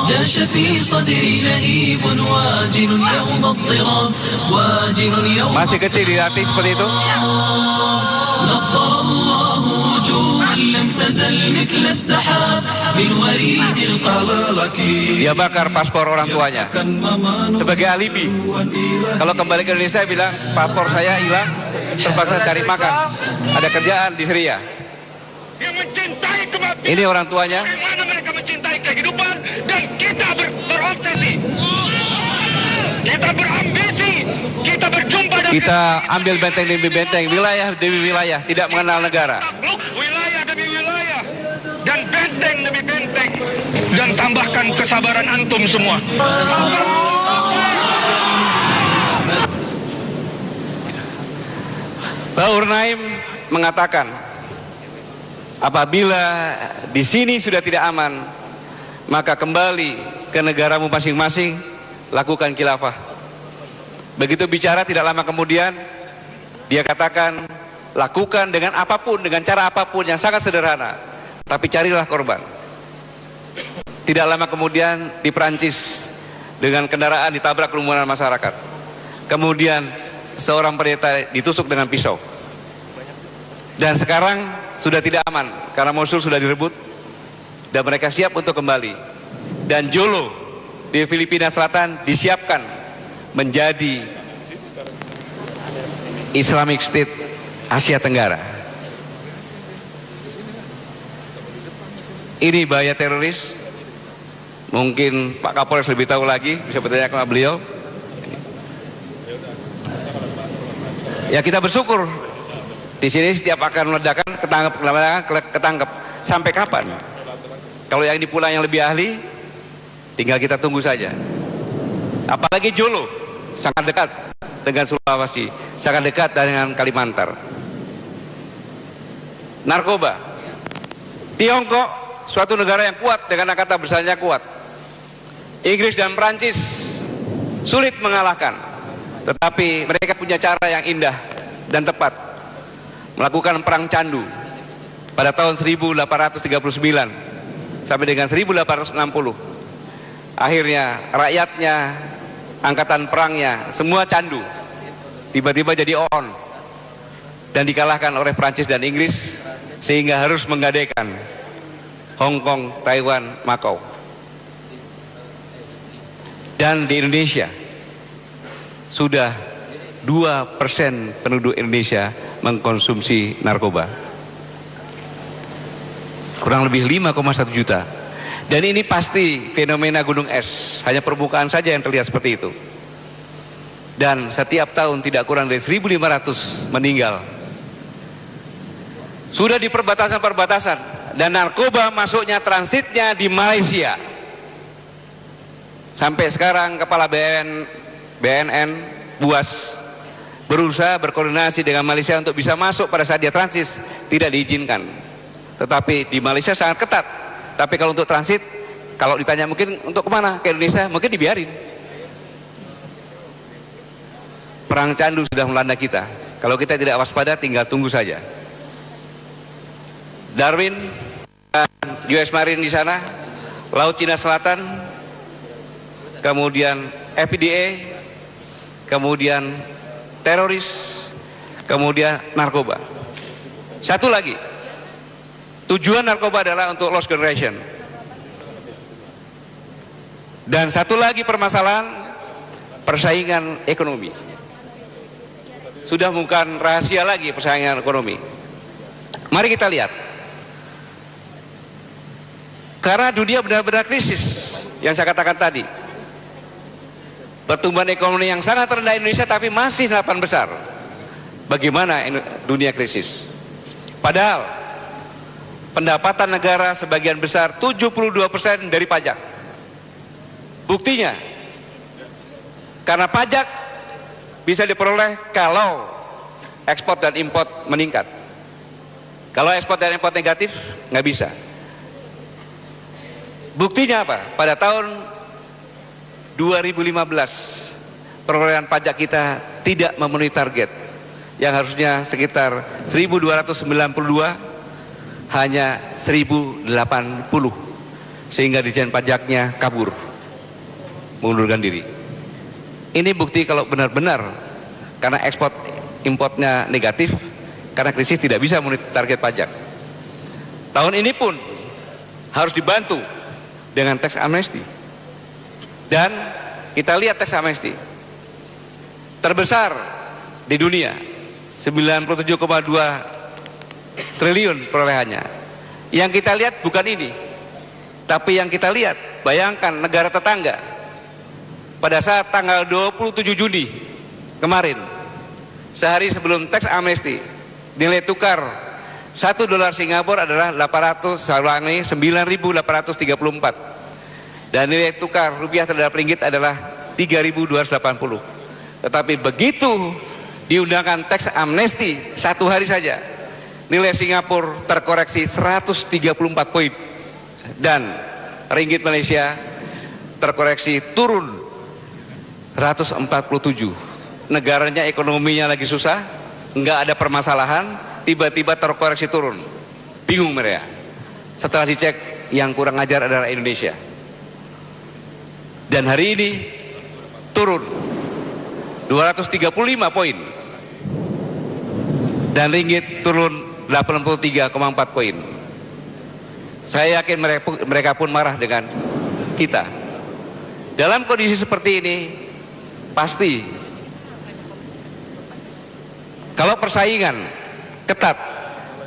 جاش في صدري لهيب واجل يوم الضراب واجل يوم. Masih kecil dilatih seperti itu. نظر الله وجوها لم تزل مثل السحاب من وريد القلق. Dia bakar paspor orang tuanya sebagai alibi. Kalau kembali ke Indonesia bilang paspor saya hilang, terpaksa cari makan, ada kerjaan di Syria. Dia mencintai kematian. Ini orang tuanya. Bagaimana mereka mencintai kehidupan, dan kita berobsesi. Kita berambisi. Kita berjumpa dengan Kita ambil benteng demi benteng, wilayah demi wilayah, tidak mengenal negara. takluk wilayah demi wilayah dan benteng demi benteng, dan tambahkan kesabaran antum semua. Bahur Naim mengatakan, apabila di sini sudah tidak aman, maka kembali ke negaramu masing-masing, lakukan khilafah. Begitu bicara tidak lama kemudian, dia katakan, lakukan dengan apapun, dengan cara apapun yang sangat sederhana, tapi carilah korban. Tidak lama kemudian di Perancis, dengan kendaraan ditabrak kerumunan masyarakat. Kemudian seorang pendeta ditusuk dengan pisau. Dan sekarang sudah tidak aman karena Mosul sudah direbut dan mereka siap untuk kembali. Dan Jolo di Filipina Selatan disiapkan menjadi Islamic State Asia Tenggara. Ini bahaya teroris. Mungkin Pak Kapolres lebih tahu lagi, bisa bertanya kepada beliau. Ya, kita bersyukur di sini setiap akan meledakan ketangkep. Sampai kapan? Kalau yang ini pulang yang lebih ahli, tinggal kita tunggu saja. Apalagi Jolo, sangat dekat dengan Sulawesi, sangat dekat dengan Kalimantan. Narkoba, Tiongkok, suatu negara yang kuat dengan angkatan besarnya kuat. Inggris dan Perancis sulit mengalahkan, tetapi mereka punya cara yang indah dan tepat, melakukan perang candu pada tahun 1839 sampai dengan 1860. Akhirnya rakyatnya, angkatan perangnya, semua candu, tiba-tiba jadi on dan dikalahkan oleh Perancis dan Inggris, sehingga harus menggadaikan Hong Kong, Taiwan, Makau. Dan di Indonesia sudah 2% penduduk Indonesia mengkonsumsi narkoba, kurang lebih 5,1 juta. Dan ini pasti fenomena gunung es, hanya permukaan saja yang terlihat seperti itu. Dan setiap tahun tidak kurang dari 1.500 meninggal. Sudah di perbatasan-perbatasan, dan narkoba masuknya transitnya di Malaysia. Sampai sekarang kepala BNN Buas berusaha berkoordinasi dengan Malaysia untuk bisa masuk pada saat dia transit, tidak diizinkan. Tetapi di Malaysia sangat ketat. Tapi kalau untuk transit, kalau ditanya mungkin untuk kemana? Ke Indonesia, mungkin dibiarin. Perang candu sudah melanda kita. Kalau kita tidak waspada, tinggal tunggu saja. Darwin, US Marine di sana, Laut Cina Selatan, kemudian FDA, kemudian teroris, kemudian narkoba. Satu lagi, tujuan narkoba adalah untuk lost generation. Dan satu lagi permasalahan, persaingan ekonomi. Sudah bukan rahasia lagi persaingan ekonomi. Mari kita lihat. Karena dunia benar-benar krisis, yang saya katakan tadi. Pertumbuhan ekonomi yang sangat rendah Indonesia tapi masih 8 besar. Bagaimana dunia krisis? Padahal pendapatan negara sebagian besar 72% dari pajak. Buktinya, karena pajak bisa diperoleh kalau ekspor dan impor meningkat. Kalau ekspor dan impor negatif, nggak bisa. Buktinya apa? Pada tahun 2015 perolehan pajak kita tidak memenuhi target yang harusnya sekitar 1.292, hanya 1.080, sehingga Ditjen Pajaknya kabur, mengundurkan diri. Ini bukti kalau benar-benar karena ekspor importnya negatif, karena krisis tidak bisa memenuhi target pajak. tahun ini pun harus dibantu dengan tax amnesty. Dan kita lihat tax amnesty terbesar di dunia, 97,2 triliun perolehannya. Yang kita lihat bukan ini, tapi yang kita lihat, bayangkan negara tetangga pada saat tanggal 27 Juni kemarin, sehari sebelum tax amnesty, nilai tukar 1 dolar Singapura adalah 9.834 dan nilai tukar rupiah terhadap ringgit adalah 3.280. Tetapi begitu diundangkan tax amnesty satu hari saja, nilai Singapura terkoreksi 134 poin dan ringgit Malaysia terkoreksi turun 147. Negaranya ekonominya lagi susah, nggak ada permasalahan, tiba-tiba terkoreksi turun. Bingung mereka. Setelah dicek, yang kurang ajar adalah Indonesia. Dan hari ini turun 235 poin dan ringgit turun 83,4 poin. Saya yakin mereka pun marah dengan kita. Dalam kondisi seperti ini, pasti kalau persaingan ketat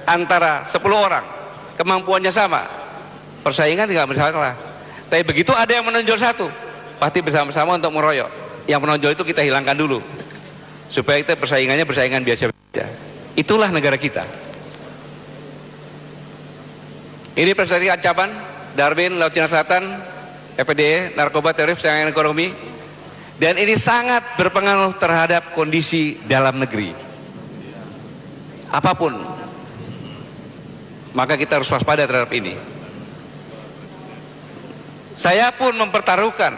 antara 10 orang, kemampuannya sama, persaingan tidak masalah. Tapi begitu ada yang menonjol satu, pasti bersama-sama untuk meroyok. Yang menonjol itu kita hilangkan dulu, supaya kita persaingannya persaingan biasa-biasa. Itulah negara kita. Ini presentasi ancaman Darwin, Laut Cina Selatan, FPDE, narkoba, teroris, persaingan ekonomi, dan ini sangat berpengaruh terhadap kondisi dalam negeri. Apapun, maka kita harus waspada terhadap ini. Saya pun mempertaruhkan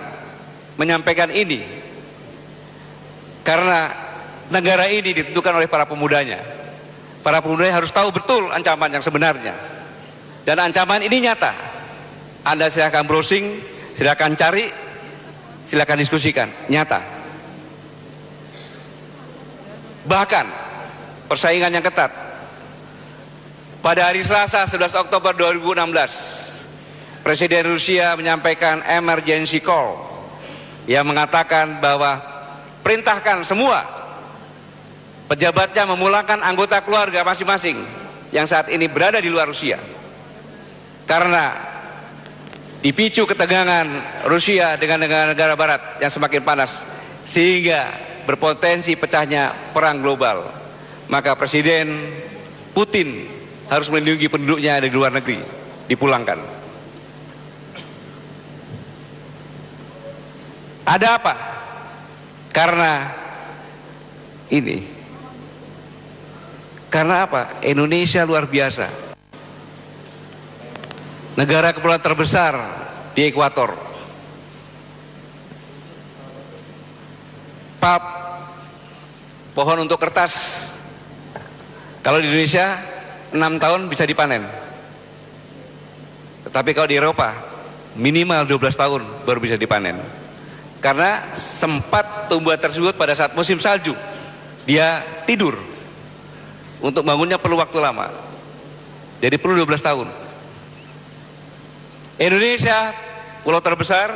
menyampaikan ini karena negara ini ditentukan oleh para pemudanya. Para pemudanya harus tahu betul ancaman yang sebenarnya. Dan ancaman ini nyata. Anda silakan browsing, silakan cari, silakan diskusikan. Nyata. Bahkan persaingan yang ketat. Pada hari Selasa 11 Oktober 2016, Presiden Rusia menyampaikan emergency call yang mengatakan bahwa perintahkan semua pejabatnya memulangkan anggota keluarga masing-masing yang saat ini berada di luar Rusia, karena dipicu ketegangan Rusia dengan negara-negara barat yang semakin panas sehingga berpotensi pecahnya perang global. Maka Presiden Putin harus melindungi penduduknya di luar negeri, dipulangkan. Ada apa? Karena ini. Karena apa? Indonesia luar biasa. Negara kepulauan terbesar di ekuator. Pulp, pohon untuk kertas, kalau di Indonesia 6 tahun bisa dipanen. Tetapi kalau di Eropa minimal 12 tahun baru bisa dipanen. Karena sempat tumbuhan tersebut pada saat musim salju, dia tidur. Untuk bangunnya perlu waktu lama. Jadi perlu 12 tahun. Indonesia pulau terbesar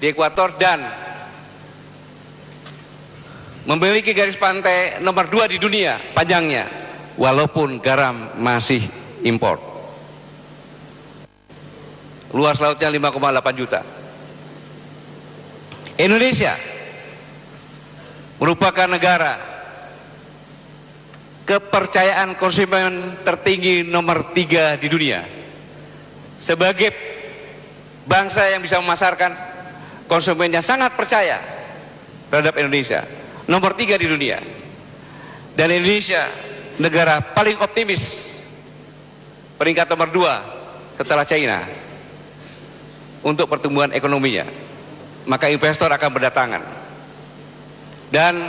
di ekuator dan memiliki garis pantai nomor 2 di dunia panjangnya, walaupun garam masih impor. Luas lautnya 5,8 juta. Indonesia merupakan negara kepercayaan konsumen tertinggi nomor 3 di dunia. Sebagai bangsa yang bisa memasarkan, konsumennya sangat percaya terhadap Indonesia. Nomor 3 di dunia. Dan Indonesia negara paling optimis, peringkat nomor 2 setelah China untuk pertumbuhan ekonominya. Maka investor akan berdatangan. Dan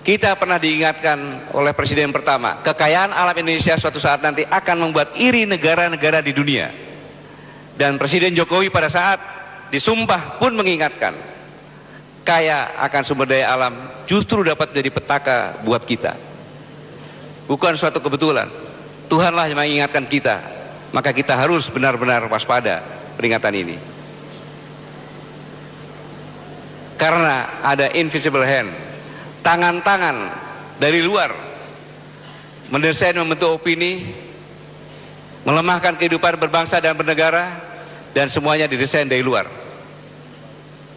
kita pernah diingatkan oleh Presiden pertama, kekayaan alam Indonesia suatu saat nanti akan membuat iri negara-negara di dunia. Dan Presiden Jokowi pada saat disumpah pun mengingatkan, kaya akan sumber daya alam justru dapat menjadi petaka buat kita. Bukan suatu kebetulan. Tuhanlah yang mengingatkan kita, maka kita harus benar-benar waspada peringatan ini. Karena ada invisible hand, tangan-tangan dari luar mendesain, membentuk opini, melemahkan kehidupan berbangsa dan bernegara, dan semuanya didesain dari luar,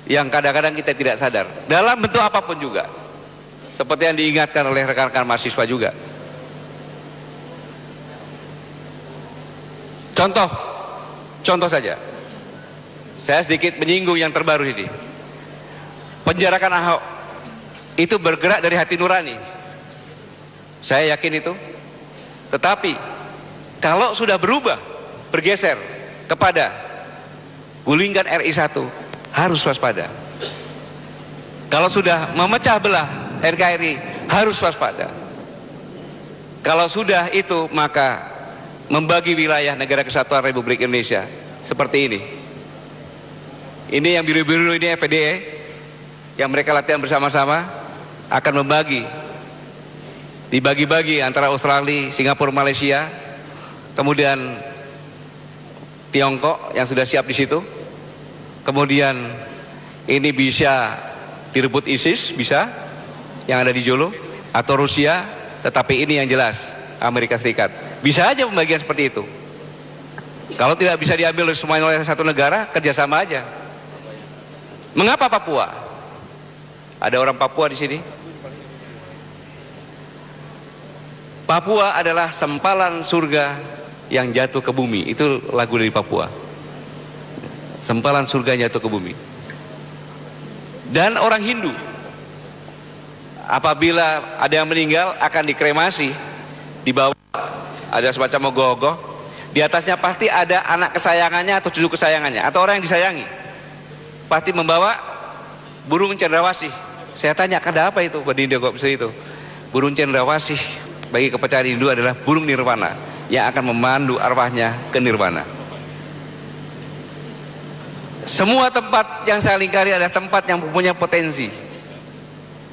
yang kadang-kadang kita tidak sadar dalam bentuk apapun juga, seperti yang diingatkan oleh rekan-rekan mahasiswa juga. Contoh saja, saya sedikit menyinggung yang terbaru ini. Penjarakan Ahok itu bergerak dari hati nurani, saya yakin itu. Tetapi kalau sudah berubah, bergeser kepada gulingkan RI 1, harus waspada. Kalau sudah memecah belah NKRI, harus waspada. Kalau sudah itu, maka membagi wilayah Negara Kesatuan Republik Indonesia seperti ini. Ini yang biru-biru ini FPDE, yang mereka latihan bersama-sama, akan membagi, dibagi-bagi antara Australia, Singapura, Malaysia, kemudian Tiongkok yang sudah siap di situ. Kemudian ini bisa direbut ISIS, bisa, yang ada di Jolo, atau Rusia, tetapi ini yang jelas Amerika Serikat. Bisa aja pembagian seperti itu. Kalau tidak bisa diambil semuanya oleh satu negara, kerjasama aja. Mengapa Papua? Ada orang Papua di sini. Papua adalah sempalan surga yang jatuh ke bumi. Itu lagu dari Papua. Sempalan surga yang jatuh ke bumi. Dan orang Hindu, apabila ada yang meninggal akan dikremasi, di bawah ada semacam ogoh-ogoh, di atasnya pasti ada anak kesayangannya atau cucu kesayangannya atau orang yang disayangi, pasti membawa burung cendrawasih. Saya tanya, ada apa itu? Pada India kok bisa itu? Burung cendrawasih bagi kepercayaan Hindu adalah burung nirwana yang akan memandu arwahnya ke nirwana. Semua tempat yang saya lingkari adalah tempat yang mempunyai potensi,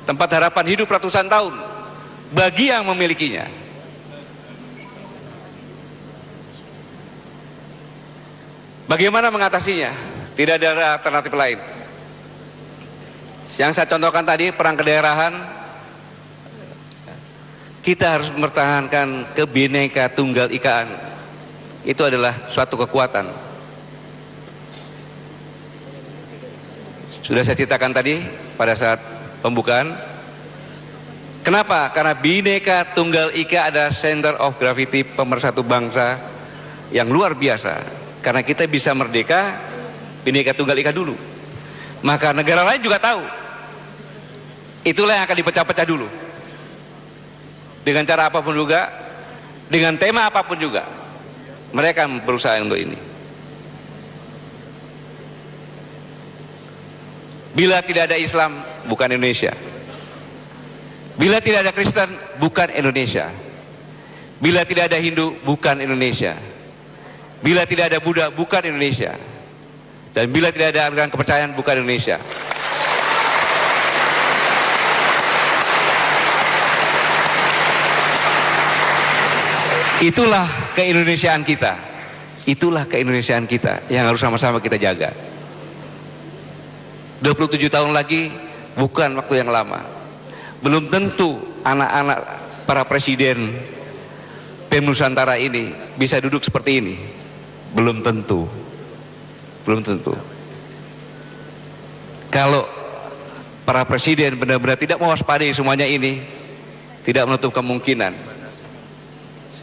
tempat harapan hidup ratusan tahun bagi yang memilikinya. Bagaimana mengatasinya? Tidak ada alternatif lain. Yang saya contohkan tadi, perang kedaerahan, kita harus mempertahankan kebineka tunggal ikaan. Itu adalah suatu kekuatan. Sudah saya ceritakan tadi pada saat pembukaan. Kenapa? Karena Bhinneka Tunggal Ika adalah center of gravity pemersatu bangsa yang luar biasa. Karena kita bisa merdeka, Bhinneka Tunggal Ika dulu. Maka negara lain juga tahu. Itulah yang akan dipecah-pecah dulu. Dengan cara apapun juga, dengan tema apapun juga, mereka berusaha untuk ini. Bila tidak ada Islam, bukan Indonesia. Bila tidak ada Kristen, bukan Indonesia. Bila tidak ada Hindu, bukan Indonesia. Bila tidak ada Buddha, bukan Indonesia. Dan bila tidak ada aliran kepercayaan, bukan Indonesia. Itulah keindonesiaan kita. Itulah keindonesiaan kita yang harus sama-sama kita jaga. 27 tahun lagi bukan waktu yang lama. Belum tentu anak-anak para presiden PEM Nusantara ini bisa duduk seperti ini. Belum tentu. Belum tentu. Kalau para presiden benar-benar tidak mewaspadai semuanya ini, tidak menutup kemungkinan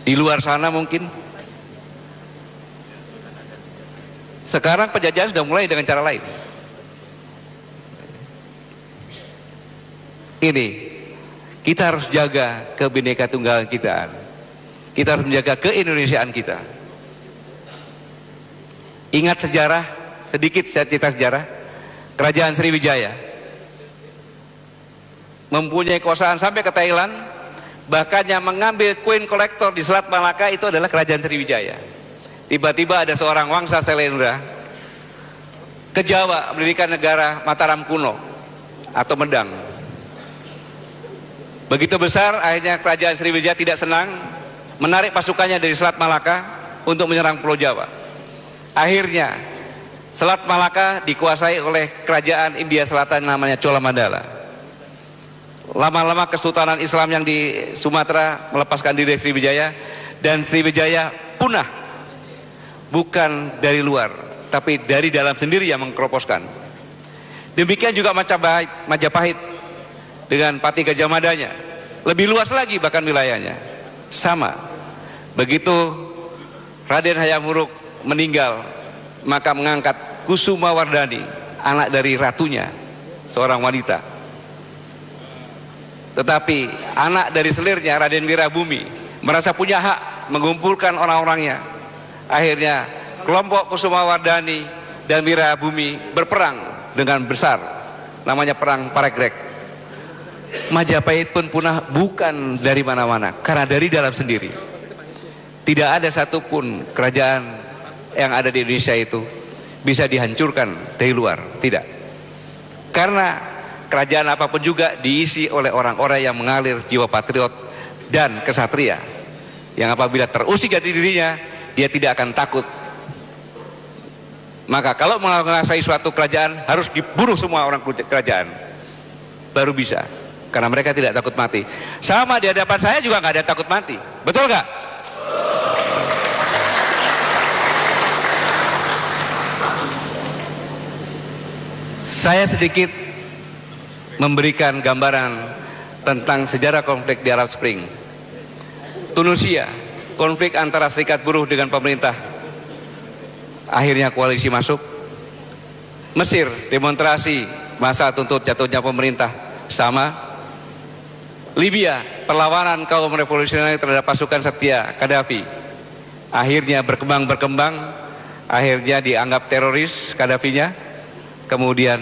di luar sana mungkin. Sekarang penjajahan sudah mulai dengan cara lain. Ini kita harus jaga kebineka tunggalan kita. Kita harus menjaga keindonesiaan kita. Ingat sejarah, sedikit saya cerita sejarah. Kerajaan Sriwijaya mempunyai kekuasaan sampai ke Thailand. Bahkan yang mengambil koin kolektor di Selat Malaka itu adalah kerajaan Sriwijaya. Tiba-tiba ada seorang Wangsa Selendra ke Jawa mendirikan negara Mataram kuno atau Medang. Begitu besar, akhirnya kerajaan Sriwijaya tidak senang, menarik pasukannya dari Selat Malaka untuk menyerang Pulau Jawa. Akhirnya Selat Malaka dikuasai oleh kerajaan India Selatan namanya Cholamandala. Lama-lama Kesultanan Islam yang di Sumatera melepaskan diri dari Sriwijaya, dan Sriwijaya punah bukan dari luar tapi dari dalam sendiri yang mengkeroposkan. Demikian juga Majapahit dengan Pati Gajah Madanya, lebih luas lagi bahkan wilayahnya. Sama. Begitu Raden Hayam Wuruk meninggal, maka mengangkat Kusuma Wardani, anak dari ratunya, seorang wanita. Tetapi anak dari selirnya Raden Wirabumi merasa punya hak mengumpulkan orang-orangnya. Akhirnya kelompok Kusuma Wardani dan Wirabumi berperang dengan besar, namanya Perang Paregrek. Majapahit pun punah bukan dari mana-mana, karena dari dalam sendiri. Tidak ada satupun kerajaan yang ada di Indonesia itu bisa dihancurkan dari luar, tidak. Karena kerajaan apapun juga diisi oleh orang-orang yang mengalir jiwa patriot dan kesatria, yang apabila terusik jati dirinya, dia tidak akan takut. Maka kalau menguasai suatu kerajaan, harus dibunuh semua orang kerajaan, baru bisa. Karena mereka tidak takut mati. Sama di hadapan saya juga nggak ada takut mati, betul nggak? Saya sedikit memberikan gambaran tentang sejarah konflik di Arab Spring. Tunisia, konflik antara serikat buruh dengan pemerintah, akhirnya koalisi masuk. Mesir, demonstrasi masa tuntut jatuhnya pemerintah, sama. Libya, perlawanan kaum revolusioner terhadap pasukan setia Gaddafi, akhirnya berkembang, akhirnya dianggap teroris Gaddafinya. Kemudian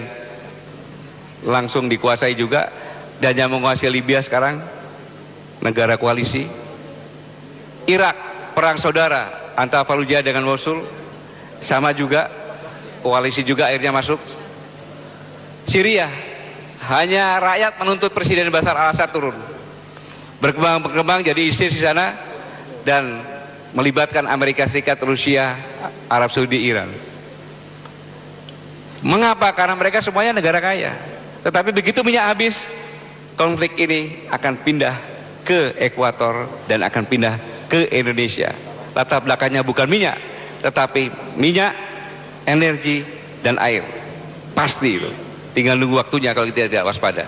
langsung dikuasai juga, dan yang menguasai Libya sekarang negara koalisi. Irak, perang saudara antara Fallujah dengan Mosul, sama juga, koalisi juga akhirnya masuk. Syria, hanya rakyat menuntut Presiden Bashar al-Assad turun. Berkembang jadi ISIS di sana, dan melibatkan Amerika Serikat, Rusia, Arab Saudi, Iran. Mengapa? Karena mereka semuanya negara kaya. Tetapi begitu minyak habis, konflik ini akan pindah ke ekuator dan akan pindah ke Indonesia. Latar belakangnya bukan minyak, tetapi minyak, energi, dan air. Pasti itu. Tinggal nunggu waktunya kalau kita tidak waspada.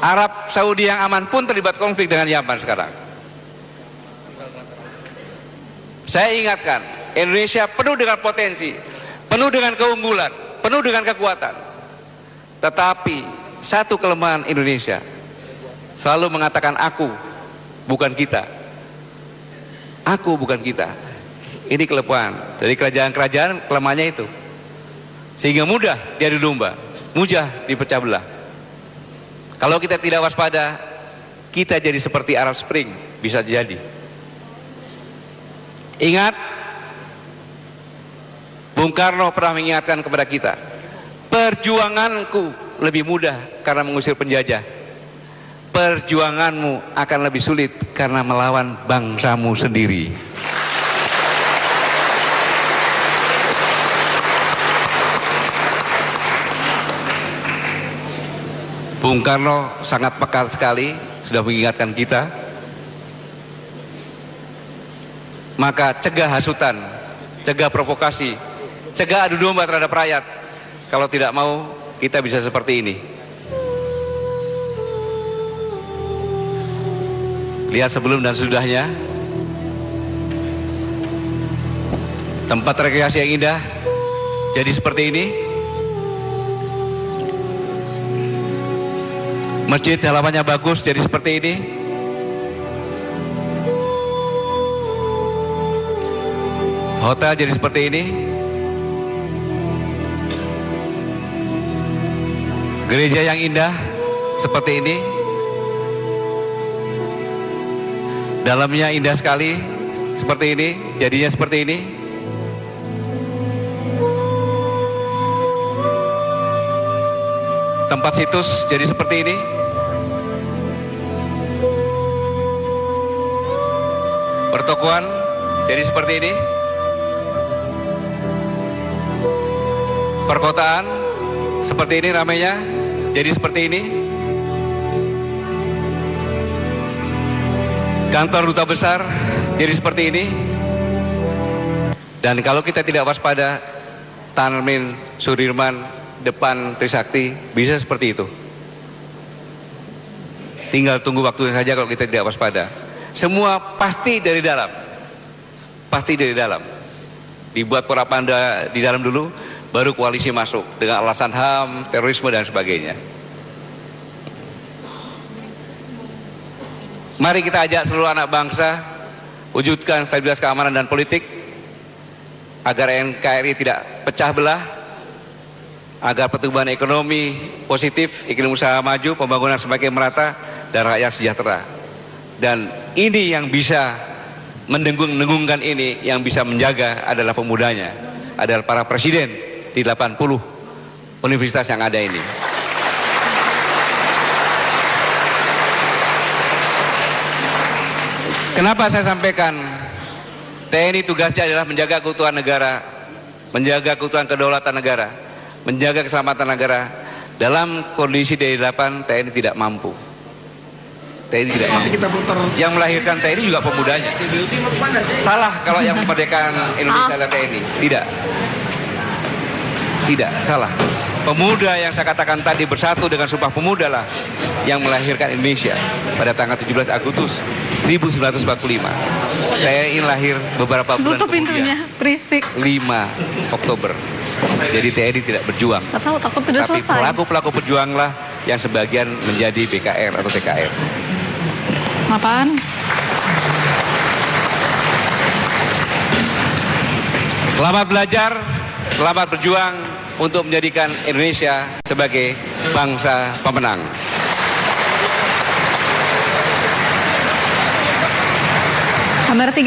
Arab Saudi yang aman pun terlibat konflik dengan Yaman sekarang. Saya ingatkan, Indonesia penuh dengan potensi, penuh dengan keunggulan, penuh dengan kekuatan. Tetapi satu kelemahan Indonesia, selalu mengatakan aku, bukan kita. Aku bukan kita. Ini kelemahan dari kerajaan-kerajaan, kelemahannya itu. Sehingga mudah diadu domba, mudah dipecah belah. Kalau kita tidak waspada, kita jadi seperti Arab Spring, bisa jadi. Ingat, Bung Karno pernah mengingatkan kepada kita, perjuanganku lebih mudah karena mengusir penjajah. Perjuanganmu akan lebih sulit karena melawan bangsamu sendiri. Bung Karno sangat peka sekali, sudah mengingatkan kita. Maka cegah hasutan, cegah provokasi, cegah adu domba terhadap rakyat. Kalau tidak mau, kita bisa seperti ini. Lihat sebelum dan sesudahnya. Tempat rekreasi yang indah jadi seperti ini. Masjid halamannya bagus jadi seperti ini. Hotel jadi seperti ini. Gereja yang indah seperti ini. Dalamnya indah sekali seperti ini, jadinya seperti ini. Tempat situs jadi seperti ini. Pertokoan jadi seperti ini. Perkotaan seperti ini ramainya, jadi seperti ini. Kantor duta besar jadi seperti ini. Dan kalau kita tidak waspada, Tanmin Sudirman depan Trisakti bisa seperti itu. Tinggal tunggu waktunya saja kalau kita tidak waspada. Semua pasti dari dalam. Pasti dari dalam. Dibuat propaganda di dalam dulu, baru koalisi masuk dengan alasan HAM, terorisme dan sebagainya. Mari kita ajak seluruh anak bangsa wujudkan stabilitas keamanan dan politik agar NKRI tidak pecah belah, agar pertumbuhan ekonomi positif, iklim usaha maju, pembangunan semakin merata dan rakyat sejahtera. Dan ini yang bisa mendengung-dengungkan ini, yang bisa menjaga adalah pemudanya, adalah para presiden di 80 universitas yang ada ini. Kenapa saya sampaikan TNI tugasnya adalah menjaga keutuhan negara, menjaga keutuhan kedaulatan negara, menjaga keselamatan negara. Dalam kondisi dari 8 TNI tidak mampu. TNI tidak mampu. Yang melahirkan TNI juga pemudanya. Salah kalau yang memerdekakan Indonesia adalah TNI. Tidak. Tidak, salah. Pemuda yang saya katakan tadi bersatu dengan Sumpah Pemuda lah yang melahirkan Indonesia pada tanggal 17 Agustus 1945. TNI lahir beberapa bulan Tutup pintunya, berisik. 5 Oktober. Jadi TNI tidak berjuang. Tahu, takut tidak Tapi selesai. pelaku-pelaku berjuanglah yang sebagian menjadi BKR atau TKR. Apaan? Selamat belajar, selamat berjuang untuk menjadikan Indonesia sebagai bangsa pemenang. Kamera 3.